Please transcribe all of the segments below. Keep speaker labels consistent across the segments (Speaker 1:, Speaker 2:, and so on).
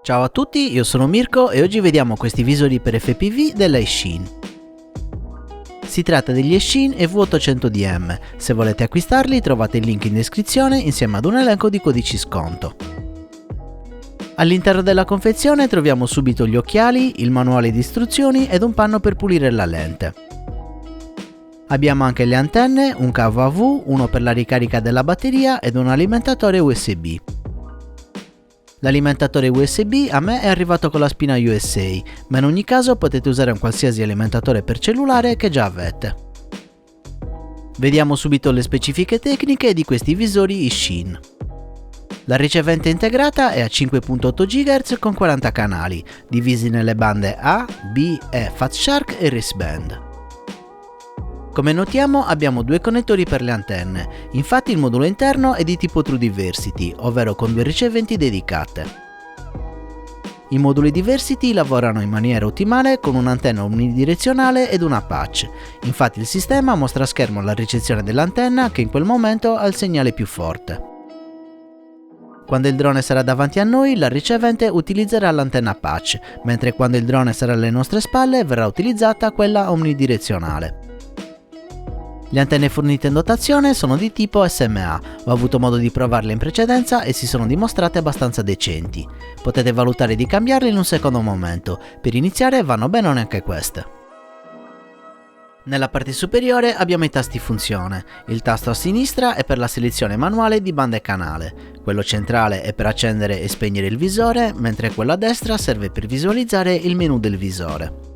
Speaker 1: Ciao a tutti, io sono Mirko e oggi vediamo questi visori per FPV della Eachine. Si tratta degli Eachine EV800DM, se volete acquistarli trovate il link in descrizione insieme ad un elenco di codici sconto. All'interno della confezione troviamo subito gli occhiali, il manuale di istruzioni ed un panno per pulire la lente. Abbiamo anche le antenne, un cavo AV, uno per la ricarica della batteria ed un alimentatore USB. L'alimentatore USB a me è arrivato con la spina USA, ma in ogni caso potete usare un qualsiasi alimentatore per cellulare che già avete. Vediamo subito le specifiche tecniche di questi visori Eachine. La ricevente integrata è a 5.8 GHz con 40 canali, divisi nelle bande A, B, E, Fat Shark e wristband. Come notiamo abbiamo due connettori per le antenne, infatti il modulo interno è di tipo True Diversity, ovvero con due riceventi dedicate. I moduli Diversity lavorano in maniera ottimale con un'antenna omnidirezionale ed una patch, infatti il sistema mostra a schermo la ricezione dell'antenna che in quel momento ha il segnale più forte. Quando il drone sarà davanti a noi, la ricevente utilizzerà l'antenna patch, mentre quando il drone sarà alle nostre spalle verrà utilizzata quella omnidirezionale. Le antenne fornite in dotazione sono di tipo SMA, ho avuto modo di provarle in precedenza e si sono dimostrate abbastanza decenti. Potete valutare di cambiarle in un secondo momento, per iniziare vanno bene anche queste. Nella parte superiore abbiamo i tasti funzione, il tasto a sinistra è per la selezione manuale di banda e canale, quello centrale è per accendere e spegnere il visore, mentre quello a destra serve per visualizzare il menu del visore.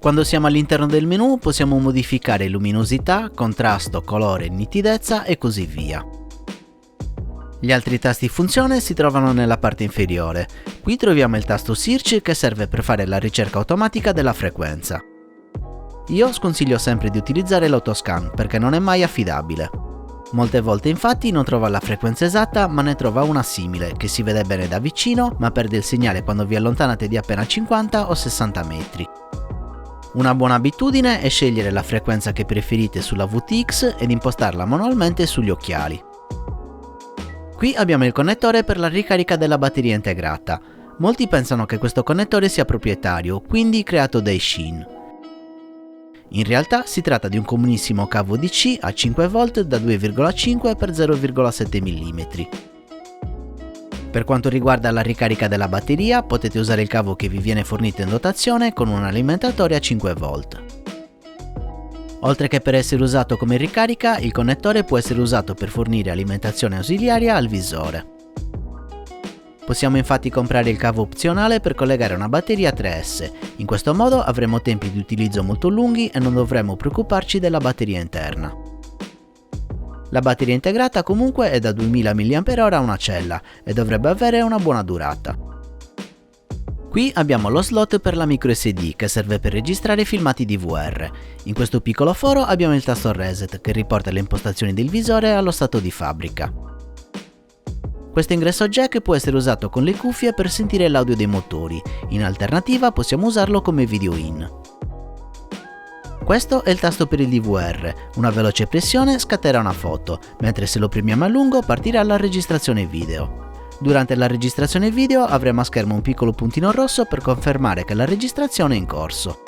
Speaker 1: Quando siamo all'interno del menu possiamo modificare luminosità, contrasto, colore, nitidezza e così via. Gli altri tasti funzione si trovano nella parte inferiore. Qui troviamo il tasto Search che serve per fare la ricerca automatica della frequenza. Io sconsiglio sempre di utilizzare l'autoscan perché non è mai affidabile. Molte volte infatti non trova la frequenza esatta ma ne trova una simile che si vede bene da vicino ma perde il segnale quando vi allontanate di appena 50 o 60 metri. Una buona abitudine è scegliere la frequenza che preferite sulla VTX ed impostarla manualmente sugli occhiali. Qui abbiamo il connettore per la ricarica della batteria integrata. Molti pensano che questo connettore sia proprietario, quindi creato da Eachine. In realtà si tratta di un comunissimo cavo DC a 5V da 2,5 x 0,7 mm. Per quanto riguarda la ricarica della batteria, potete usare il cavo che vi viene fornito in dotazione con un alimentatore a 5V. Oltre che per essere usato come ricarica, il connettore può essere usato per fornire alimentazione ausiliaria al visore. Possiamo infatti comprare il cavo opzionale per collegare una batteria 3S, in questo modo avremo tempi di utilizzo molto lunghi e non dovremo preoccuparci della batteria interna. La batteria integrata comunque è da 2000 mAh a una cella e dovrebbe avere una buona durata. Qui abbiamo lo slot per la microSD che serve per registrare filmati DVR. In questo piccolo foro abbiamo il tasto Reset che riporta le impostazioni del visore allo stato di fabbrica. Questo ingresso jack può essere usato con le cuffie per sentire l'audio dei motori, in alternativa possiamo usarlo come video in. Questo è il tasto per il DVR, una veloce pressione scatterà una foto, mentre se lo premiamo a lungo partirà la registrazione video. Durante la registrazione video avremo a schermo un piccolo puntino rosso per confermare che la registrazione è in corso.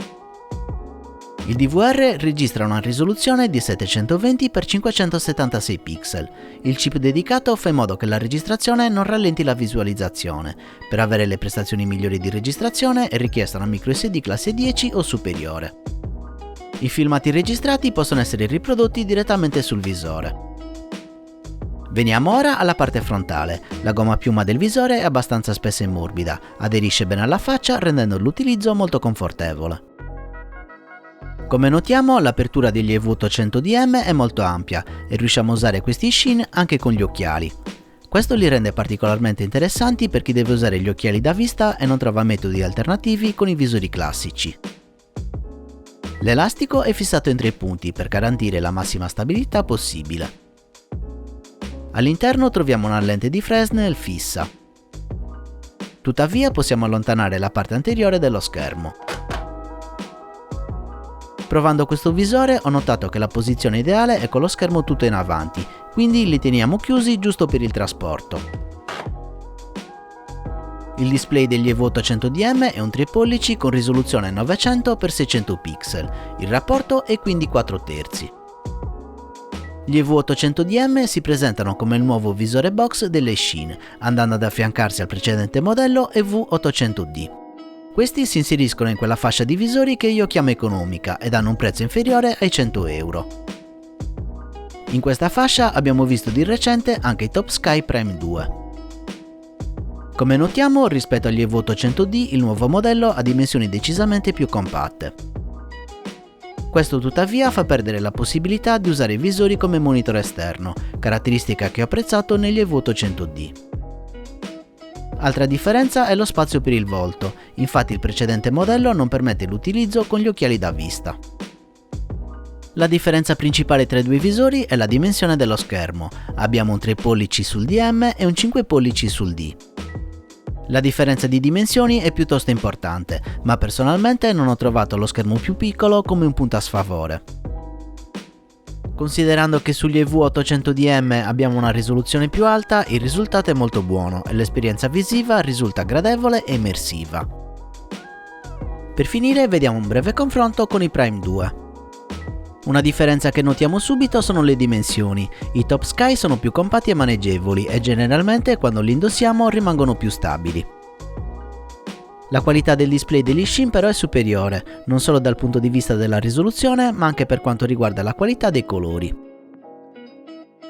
Speaker 1: Il DVR registra una risoluzione di 720x576 pixel. Il chip dedicato fa in modo che la registrazione non rallenti la visualizzazione. Per avere le prestazioni migliori di registrazione è richiesta una microSD classe 10 o superiore. I filmati registrati possono essere riprodotti direttamente sul visore. Veniamo ora alla parte frontale. La gomma a piuma del visore è abbastanza spessa e morbida, aderisce bene alla faccia rendendo l'utilizzo molto confortevole. Come notiamo l'apertura degli EV800DM è molto ampia e riusciamo a usare questi Eachine anche con gli occhiali. Questo li rende particolarmente interessanti per chi deve usare gli occhiali da vista e non trova metodi alternativi con i visori classici. L'elastico è fissato in 3 punti per garantire la massima stabilità possibile. All'interno troviamo una lente di Fresnel fissa. Tuttavia possiamo allontanare la parte anteriore dello schermo. Provando questo visore ho notato che la posizione ideale è con lo schermo tutto in avanti, quindi li teniamo chiusi giusto per il trasporto. Il display degli EV800DM è un 3 pollici con risoluzione 900x600 pixel, il rapporto è quindi 4/3. Gli EV800DM si presentano come il nuovo visore box delle Shin, andando ad affiancarsi al precedente modello EV800D. Questi si inseriscono in quella fascia di visori che io chiamo economica ed hanno un prezzo inferiore ai 100 euro. In questa fascia abbiamo visto di recente anche i Top Sky Prime 2. Come notiamo, rispetto agli EV800D il nuovo modello ha dimensioni decisamente più compatte. Questo tuttavia fa perdere la possibilità di usare i visori come monitor esterno, caratteristica che ho apprezzato negli EV800D. Altra differenza è lo spazio per il volto, infatti il precedente modello non permette l'utilizzo con gli occhiali da vista. La differenza principale tra i due visori è la dimensione dello schermo, abbiamo un 3 pollici sul DM e un 5 pollici sul D. La differenza di dimensioni è piuttosto importante, ma personalmente non ho trovato lo schermo più piccolo come un punto a sfavore. Considerando che sugli EV800DM abbiamo una risoluzione più alta, il risultato è molto buono e l'esperienza visiva risulta gradevole e immersiva. Per finire vediamo un breve confronto con i Prime 2. Una differenza che notiamo subito sono le dimensioni, i Top Sky sono più compatti e maneggevoli e generalmente quando li indossiamo rimangono più stabili. La qualità del display degli Shin però è superiore, non solo dal punto di vista della risoluzione ma anche per quanto riguarda la qualità dei colori.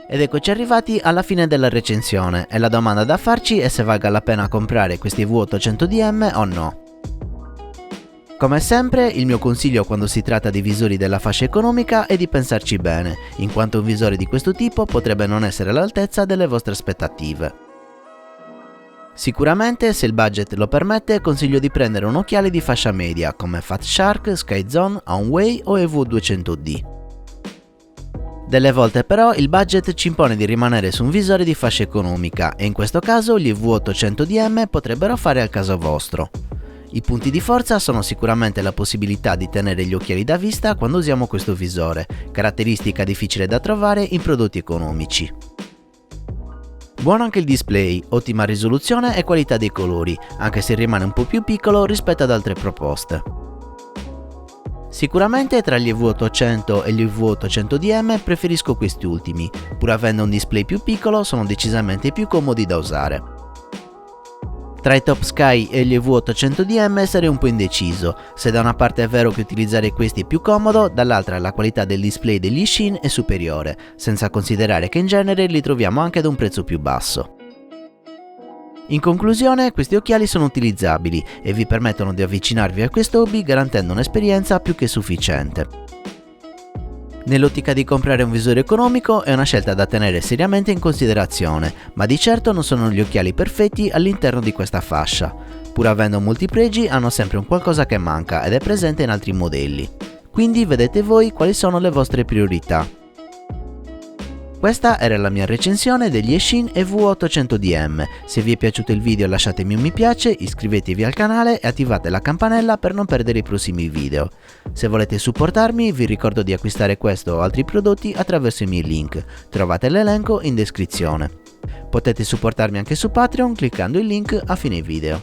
Speaker 1: Ed eccoci arrivati alla fine della recensione e la domanda da farci è se valga la pena comprare questi EV800DM o no. Come sempre, il mio consiglio quando si tratta di visori della fascia economica è di pensarci bene, in quanto un visore di questo tipo potrebbe non essere all'altezza delle vostre aspettative. Sicuramente, se il budget lo permette, consiglio di prendere un occhiale di fascia media come Fat Shark, Skyzone, Onway o EV200D. Delle volte però il budget ci impone di rimanere su un visore di fascia economica e in questo caso gli EV800DM potrebbero fare al caso vostro. I punti di forza sono sicuramente la possibilità di tenere gli occhiali da vista quando usiamo questo visore, caratteristica difficile da trovare in prodotti economici. Buono anche il display, ottima risoluzione e qualità dei colori, anche se rimane un po' più piccolo rispetto ad altre proposte. Sicuramente tra gli EV800 e gli EV800DM preferisco questi ultimi, pur avendo un display più piccolo sono decisamente più comodi da usare. Tra i Top Sky e gli EV800DM sarei un po' indeciso, se da una parte è vero che utilizzare questi è più comodo, dall'altra la qualità del display degli Shin è superiore, senza considerare che in genere li troviamo anche ad un prezzo più basso. In conclusione, questi occhiali sono utilizzabili e vi permettono di avvicinarvi a questo hobby garantendo un'esperienza più che sufficiente. Nell'ottica di comprare un visore economico è una scelta da tenere seriamente in considerazione, ma di certo non sono gli occhiali perfetti all'interno di questa fascia. Pur avendo molti pregi, hanno sempre un qualcosa che manca ed è presente in altri modelli. Quindi vedete voi quali sono le vostre priorità. Questa era la mia recensione degli Shin EV800DM. Se vi è piaciuto il video lasciatemi un mi piace, iscrivetevi al canale e attivate la campanella per non perdere i prossimi video. Se volete supportarmi vi ricordo di acquistare questo o altri prodotti attraverso i miei link, trovate l'elenco in descrizione. Potete supportarmi anche su Patreon cliccando il link a fine video.